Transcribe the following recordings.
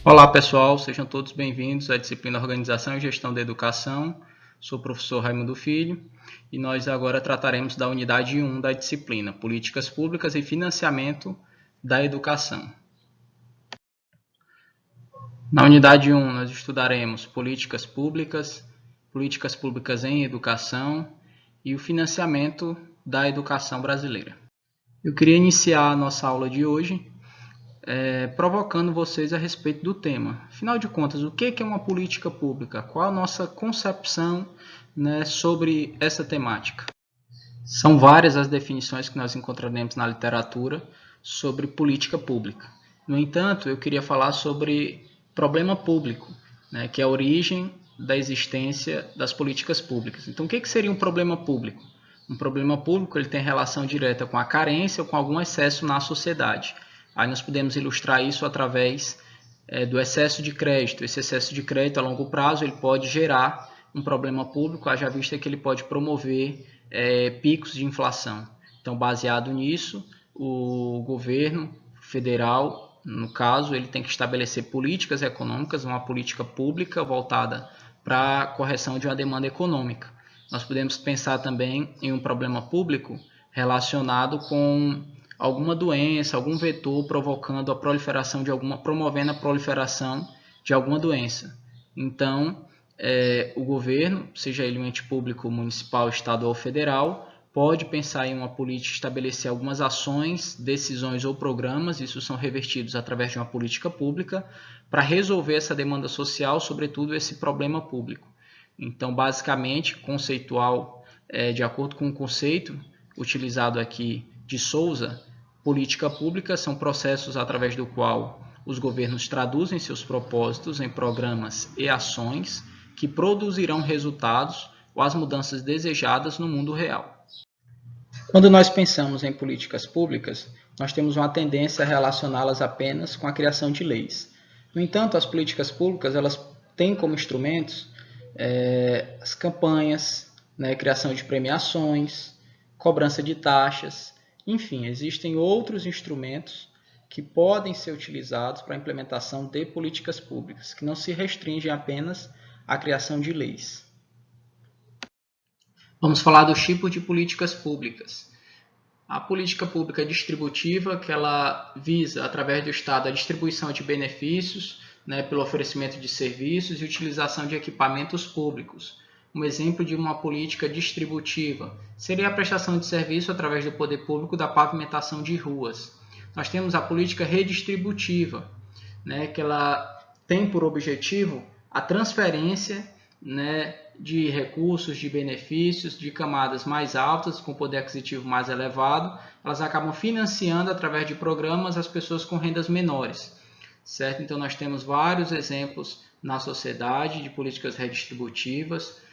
Olá pessoal, sejam todos bem-vindos à disciplina Organização e Gestão da Educação. Sou o professor Raimundo Filho e nós agora trataremos da unidade 1 da disciplina Políticas Públicas e Financiamento da Educação. Na unidade 1 nós estudaremos políticas públicas em educação e o financiamento da educação brasileira. Eu queria iniciar a nossa aula de hoje provocando vocês a respeito do tema. Afinal de contas, o que é uma política pública? Qual a nossa concepção, sobre essa temática? São várias as definições que nós encontraremos na literatura sobre política pública. No entanto, eu queria falar sobre problema público, que é a origem da existência das políticas públicas. Então, o que seria um problema público? Um problema público ele tem relação direta com a carência ou com algum excesso na sociedade. Aí nós podemos ilustrar isso através do excesso de crédito. Esse excesso de crédito a longo prazo ele pode gerar um problema público, haja vista que ele pode promover picos de inflação. Então, baseado nisso, o governo federal, no caso, ele tem que estabelecer políticas econômicas, uma política pública voltada para a correção de uma demanda econômica. Nós podemos pensar também em um problema público relacionado com alguma doença, algum vetor provocando a proliferação promovendo a proliferação de alguma doença. Então, o governo, seja ele um ente público, municipal, estadual ou federal, pode pensar em uma política, estabelecer algumas ações, decisões ou programas, isso são revertidos através de uma política pública, para resolver essa demanda social, sobretudo esse problema público. Então, basicamente, conceitual, de acordo com o conceito utilizado aqui de Souza, política pública são processos através do qual os governos traduzem seus propósitos em programas e ações que produzirão resultados ou as mudanças desejadas no mundo real. Quando nós pensamos em políticas públicas, nós temos uma tendência a relacioná-las apenas com a criação de leis. No entanto, as políticas públicas elas têm como instrumentos as campanhas, criação de premiações, cobrança de taxas. Enfim, existem outros instrumentos que podem ser utilizados para a implementação de políticas públicas, que não se restringem apenas à criação de leis. Vamos falar dos tipos de políticas públicas. A política pública distributiva, que ela visa, através do Estado, a distribuição de benefícios, pelo oferecimento de serviços e utilização de equipamentos públicos. Um exemplo de uma política distributiva seria a prestação de serviço através do poder público da pavimentação de ruas. Nós temos a política redistributiva, que ela tem por objetivo a transferência de recursos, de benefícios de camadas mais altas, com poder aquisitivo mais elevado. Elas acabam financiando através de programas as pessoas com rendas menores. Certo? Então, nós temos vários exemplos na sociedade de políticas redistributivas,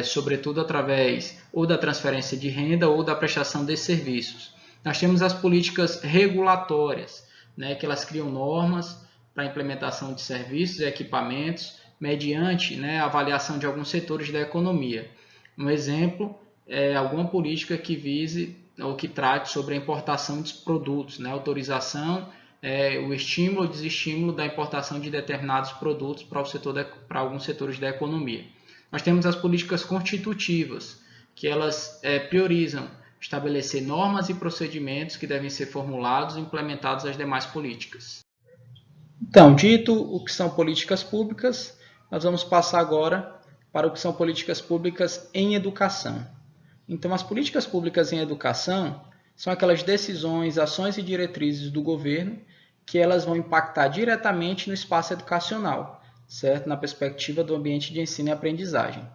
sobretudo através ou da transferência de renda ou da prestação de serviços. Nós temos as políticas regulatórias, que elas criam normas para a implementação de serviços e equipamentos mediante a avaliação de alguns setores da economia. Um exemplo é alguma política que vise ou que trate sobre a importação de produtos, autorização, o estímulo ou desestímulo da importação de determinados produtos para alguns setores da economia. Nós temos as políticas constitutivas, que elas priorizam estabelecer normas e procedimentos que devem ser formulados e implementados às demais políticas. Então, dito o que são políticas públicas, nós vamos passar agora para o que são políticas públicas em educação. Então, as políticas públicas em educação são aquelas decisões, ações e diretrizes do governo que elas vão impactar diretamente no espaço educacional, certo? Na perspectiva do ambiente de ensino e aprendizagem.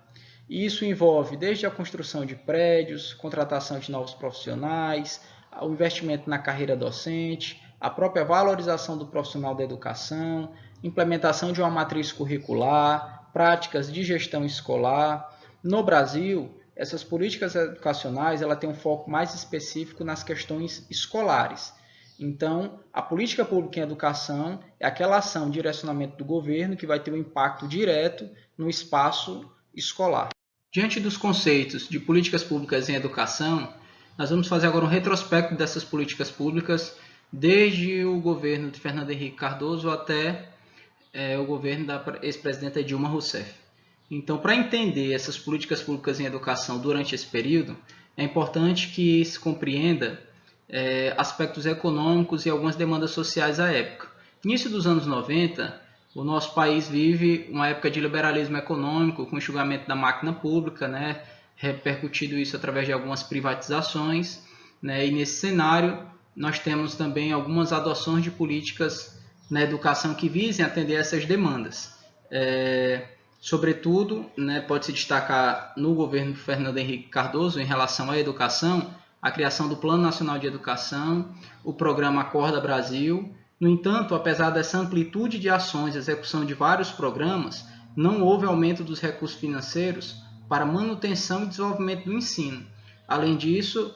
E isso envolve desde a construção de prédios, contratação de novos profissionais, o investimento na carreira docente, a própria valorização do profissional da educação, implementação de uma matriz curricular, práticas de gestão escolar. No Brasil, essas políticas educacionais ela tem um foco mais específico nas questões escolares. Então, a política pública em educação é aquela ação de direcionamento do governo que vai ter um impacto direto no espaço escolar. Diante dos conceitos de políticas públicas em educação, nós vamos fazer agora um retrospecto dessas políticas públicas desde o governo de Fernando Henrique Cardoso até o governo da ex-presidenta Dilma Rousseff. Então, para entender essas políticas públicas em educação durante esse período, é importante que se compreenda aspectos econômicos e algumas demandas sociais à época. Início dos anos 90, o nosso país vive uma época de liberalismo econômico, com o enxugamento da máquina pública, né, repercutido isso através de algumas privatizações, né, e nesse cenário nós temos também algumas adoções de políticas na educação que visem atender essas demandas. Sobretudo, né, pode-se destacar no governo Fernando Henrique Cardoso, em relação à educação, a criação do Plano Nacional de Educação, o programa Acorda Brasil. No entanto, apesar dessa amplitude de ações e execução de vários programas, não houve aumento dos recursos financeiros para manutenção e desenvolvimento do ensino. Além disso,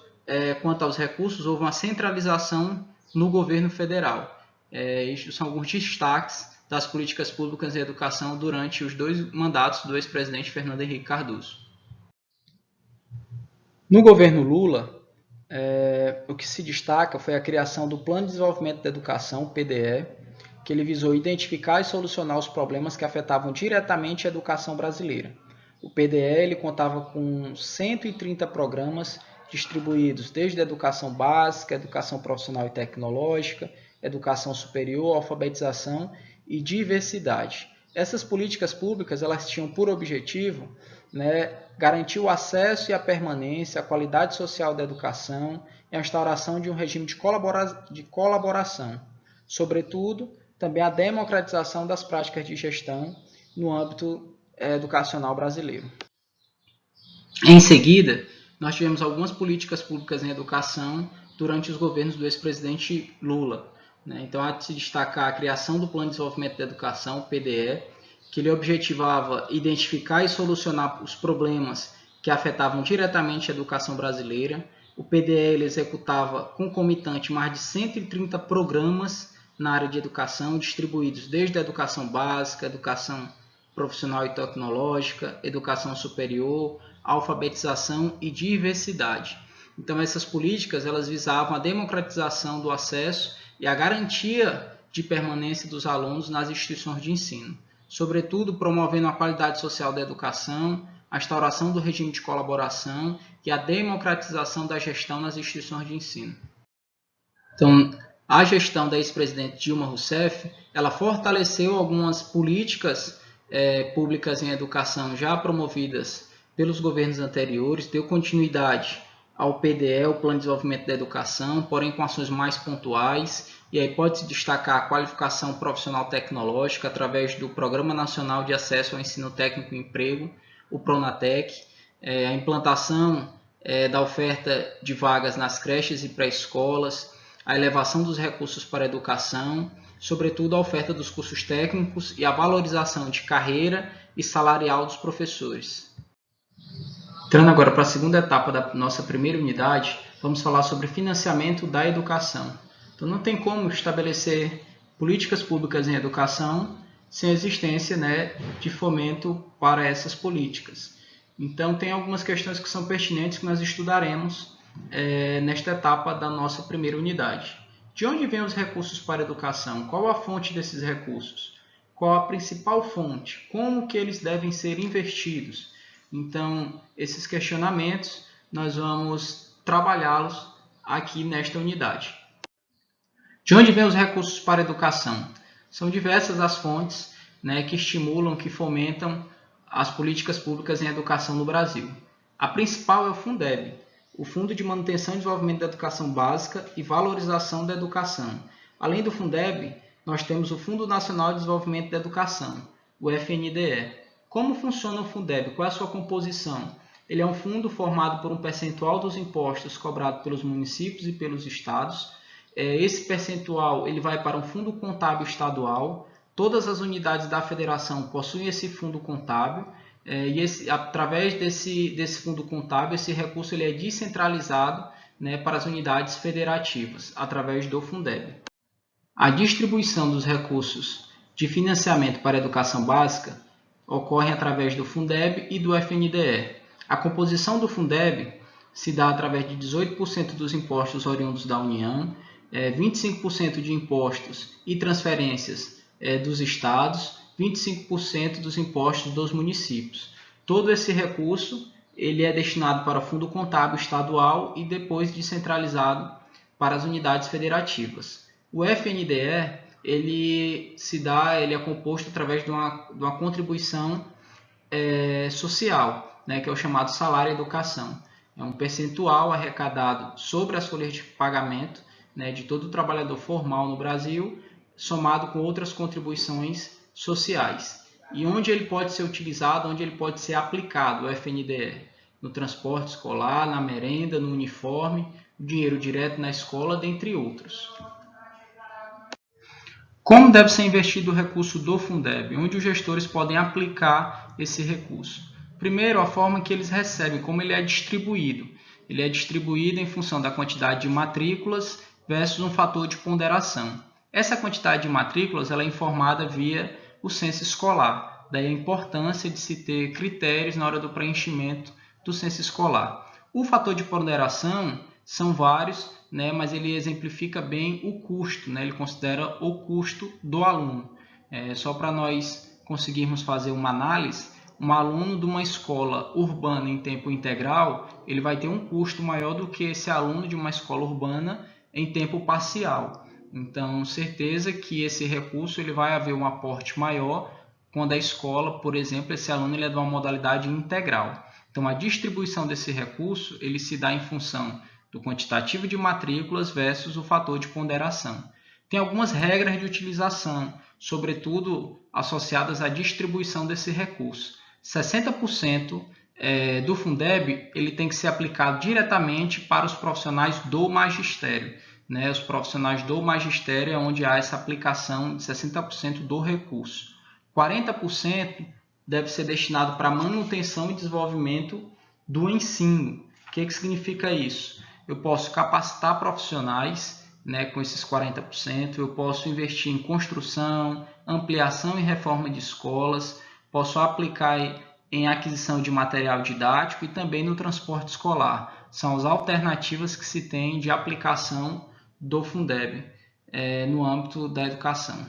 quanto aos recursos, houve uma centralização no governo federal. Estes são alguns destaques das políticas públicas em educação durante os 2 mandatos do ex-presidente Fernando Henrique Cardoso. No governo Lula, o que se destaca foi a criação do Plano de Desenvolvimento da Educação, PDE, que ele visou identificar e solucionar os problemas que afetavam diretamente a educação brasileira. O PDE ele contava com 130 programas distribuídos desde a educação básica, educação profissional e tecnológica, educação superior, alfabetização e diversidade. Essas políticas públicas elas tinham por objetivo, né, garantir o acesso e a permanência, a qualidade social da educação e a instauração de um regime de colaboração. Sobretudo, também a democratização das práticas de gestão no âmbito educacional brasileiro. Em seguida, nós tivemos algumas políticas públicas em educação durante os governos do ex-presidente Lula. Então, há de se destacar a criação do Plano de Desenvolvimento da Educação, PDE, que ele objetivava identificar e solucionar os problemas que afetavam diretamente a educação brasileira. O PDE ele executava concomitante mais de 130 programas na área de educação, distribuídos desde a educação básica, educação profissional e tecnológica, educação superior, alfabetização e diversidade. Então, essas políticas elas visavam a democratização do acesso e a garantia de permanência dos alunos nas instituições de ensino, sobretudo promovendo a qualidade social da educação, a instauração do regime de colaboração e a democratização da gestão nas instituições de ensino. Então, a gestão da ex-presidente Dilma Rousseff, ela fortaleceu algumas políticas públicas em educação já promovidas pelos governos anteriores, deu continuidade ao PDE, o Plano de Desenvolvimento da Educação, porém com ações mais pontuais, e aí pode-se destacar a qualificação profissional tecnológica através do Programa Nacional de Acesso ao Ensino Técnico e Emprego, o PRONATEC, a implantação da oferta de vagas nas creches e pré-escolas, a elevação dos recursos para a educação, sobretudo a oferta dos cursos técnicos e a valorização de carreira e salarial dos professores. Entrando agora para a segunda etapa da nossa primeira unidade, vamos falar sobre financiamento da educação. Então, não tem como estabelecer políticas públicas em educação sem a existência, de fomento para essas políticas. Então, tem algumas questões que são pertinentes que nós estudaremos nesta etapa da nossa primeira unidade. De onde vêm os recursos para a educação? Qual a fonte desses recursos? Qual a principal fonte? Como que eles devem ser investidos? Então, esses questionamentos nós vamos trabalhá-los aqui nesta unidade. De onde vêm os recursos para a educação? São diversas as fontes que estimulam, que fomentam as políticas públicas em educação no Brasil. A principal é o Fundeb, o Fundo de Manutenção e Desenvolvimento da Educação Básica e Valorização da Educação. Além do Fundeb, nós temos o Fundo Nacional de Desenvolvimento da Educação, o FNDE. Como funciona o Fundeb? Qual é a sua composição? Ele é um fundo formado por um percentual dos impostos cobrados pelos municípios e pelos estados. Esse percentual ele vai para um fundo contábil estadual. Todas as unidades da federação possuem esse fundo contábil. Através desse fundo contábil, esse recurso ele é descentralizado para as unidades federativas, através do Fundeb. A distribuição dos recursos de financiamento para a educação básica ocorre através do Fundeb e do FNDE. A composição do Fundeb se dá através de 18% dos impostos oriundos da União, 25% de impostos e transferências dos estados, 25% dos impostos dos municípios. Todo esse recurso ele é destinado para o Fundo Contábil Estadual e depois descentralizado para as unidades federativas. O FNDE ele é composto através de uma contribuição social, né, que é o chamado salário educação. É um percentual arrecadado sobre as folhas de pagamento, né, de todo o trabalhador formal no Brasil, somado com outras contribuições sociais. E onde ele pode ser utilizado, onde ele pode ser aplicado, o FNDE? No transporte escolar, na merenda, no uniforme, dinheiro direto na escola, dentre outros. Como deve ser investido o recurso do Fundeb? Onde os gestores podem aplicar esse recurso? Primeiro, a forma que eles recebem, como ele é distribuído. Ele é distribuído em função da quantidade de matrículas versus um fator de ponderação. Essa quantidade de matrículas ela é informada via o censo escolar. Daí a importância de se ter critérios na hora do preenchimento do censo escolar. O fator de ponderação são vários, né, mas ele exemplifica bem o custo, né, ele considera o custo do aluno. Só para nós conseguirmos fazer uma análise, um aluno de uma escola urbana em tempo integral, ele vai ter um custo maior do que esse aluno de uma escola urbana em tempo parcial. Então, certeza que esse recurso ele vai haver um aporte maior quando a escola, por exemplo, esse aluno ele é de uma modalidade integral. Então, a distribuição desse recurso ele se dá em função do quantitativo de matrículas versus o fator de ponderação. Tem algumas regras de utilização, sobretudo associadas à distribuição desse recurso. 60% do Fundeb ele tem que ser aplicado diretamente para os profissionais do magistério. Né? Os profissionais do magistério é onde há essa aplicação de 60% do recurso. 40% deve ser destinado para manutenção e desenvolvimento do ensino. O que significa isso? Eu posso capacitar profissionais, né, com esses 40%, eu posso investir em construção, ampliação e reforma de escolas, posso aplicar em aquisição de material didático e também no transporte escolar. São as alternativas que se tem de aplicação do Fundeb no âmbito da educação.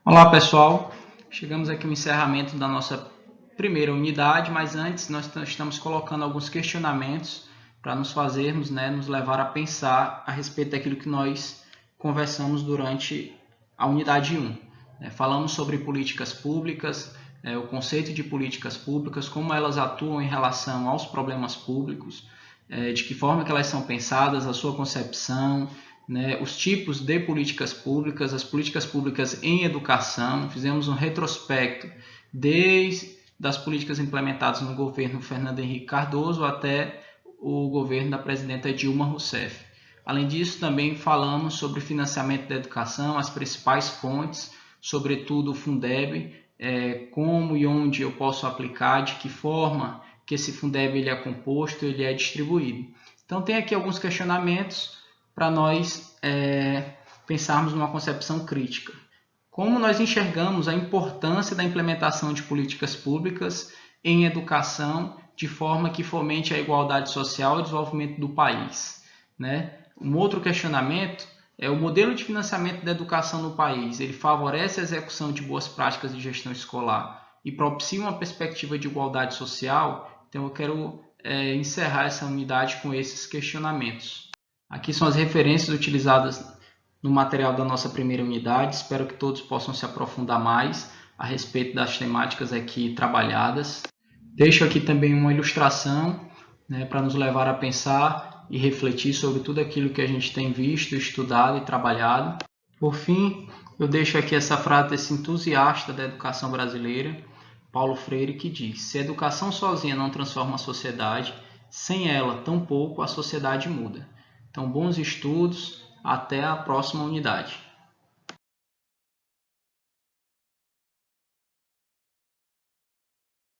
Olá pessoal, chegamos aqui ao encerramento da nossa primeira unidade, mas antes nós estamos colocando alguns questionamentos para nos fazermos, né, nos levar a pensar a respeito daquilo que nós conversamos durante a unidade 1. Falamos sobre políticas públicas, o conceito de políticas públicas, como elas atuam em relação aos problemas públicos, de que forma que elas são pensadas, a sua concepção, né, os tipos de políticas públicas, as políticas públicas em educação. Fizemos um retrospecto desde as políticas implementadas no governo Fernando Henrique Cardoso até o governo da presidenta Dilma Rousseff. Além disso, também falamos sobre financiamento da educação, as principais fontes, sobretudo o Fundeb, como e onde eu posso aplicar, de que forma que esse Fundeb ele é composto, ele é distribuído. Então tem aqui alguns questionamentos para nós pensarmos numa concepção crítica. Como nós enxergamos a importância da implementação de políticas públicas em educação de forma que fomente a igualdade social e o desenvolvimento do país, né? Um outro questionamento é o modelo de financiamento da educação no país. Ele favorece a execução de boas práticas de gestão escolar e propicia uma perspectiva de igualdade social? Então eu quero encerrar essa unidade com esses questionamentos. Aqui são as referências utilizadas no material da nossa primeira unidade. Espero que todos possam se aprofundar mais a respeito das temáticas aqui trabalhadas. Deixo aqui também uma ilustração, né, para nos levar a pensar e refletir sobre tudo aquilo que a gente tem visto, estudado e trabalhado. Por fim, eu deixo aqui essa frase desse entusiasta da educação brasileira, Paulo Freire, que diz: se a educação sozinha não transforma a sociedade, sem ela, tampouco a sociedade muda. Então, bons estudos, até a próxima unidade.